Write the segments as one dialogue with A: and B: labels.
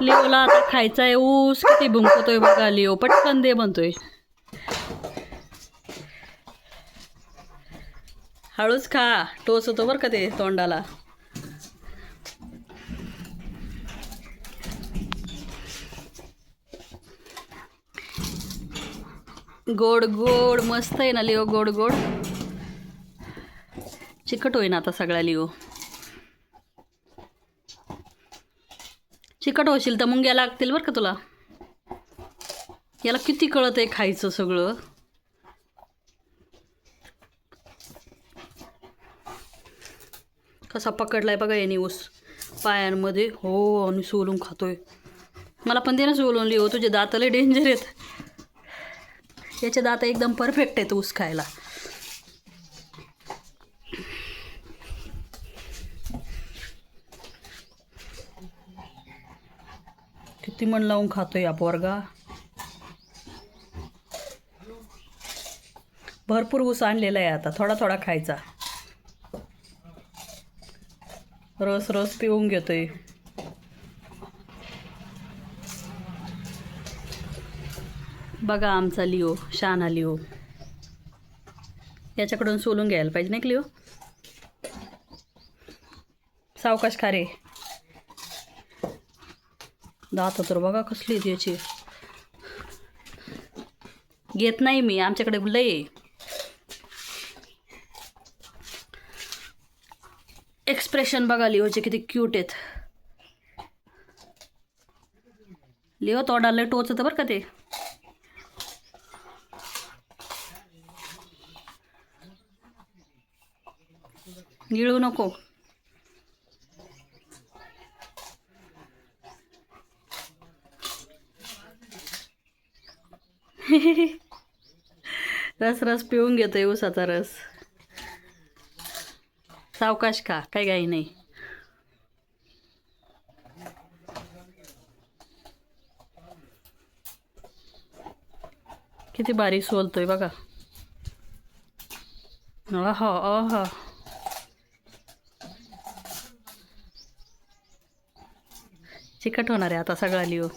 A: लिओला आता खायचा आहे ऊस. किती भुंकतोय बघा लिओ. पटकन दे म्हणतोय. हळूच खा. टोच होतो बरं का ते तोंडाला. गोड गोड मस्त आहे ना लिओ. गोड गोड. चिकट होईना आता सगळा लिओ. चिकट होशील तर मुंग्या लागतील बरं का तुला. याला किती कळत आहे खायचं सगळं. कसा पकडलाय बघा याने ऊस पायांमध्ये. हो आणि सोलून खातोय. मला पण दे ना सोलून लिओ. तुझे दात लय डेंजर आहेत. याचे दात एकदम परफेक्ट आहेत ऊस खायला. किती मन लावून खातोय या पोरगा. भरपूर ऊस आणलेला आहे आता. थोडा थोडा खायचा. रस रस पिऊन घेतोय. बघा आमचा लिओ. शहाणा लिओ. याच्याकडून सोलून घ्यायला पाहिजे नाही लिओ. सावकाश खा रे. दात तर बघा कसली याची. घेत नाही मी. आमच्याकडे लय आहे. एक्सप्रेशन बघा लिओचे किती क्यूट आहेत. लिओ तोंडाला टोचतं बरं का ते. गिळू नको. रस रस पिऊन घेतोय ऊसाचा रस. सावकाश खा. काही घाई नाही. किती बारीक सोलतोय बघा. आहा आहा. चिकट होणार आहे आता सगळा लिओ.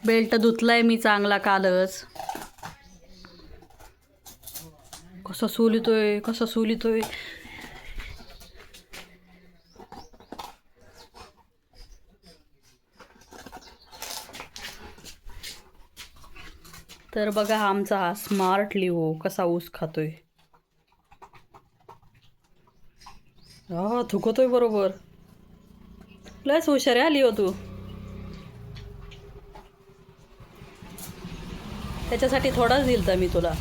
A: बेल्ट धुतलाय मी चांगला कालच. कसा सोलितोय कसा सोलितोय. तर बघा आमचा हा स्मार्ट लिओ कसा ऊस खातोय. हा थुकतोय बरोबर. लयच हुशार आहे लिओ तू. त्याच्यासाठी थोडाच दिलता मी तुला.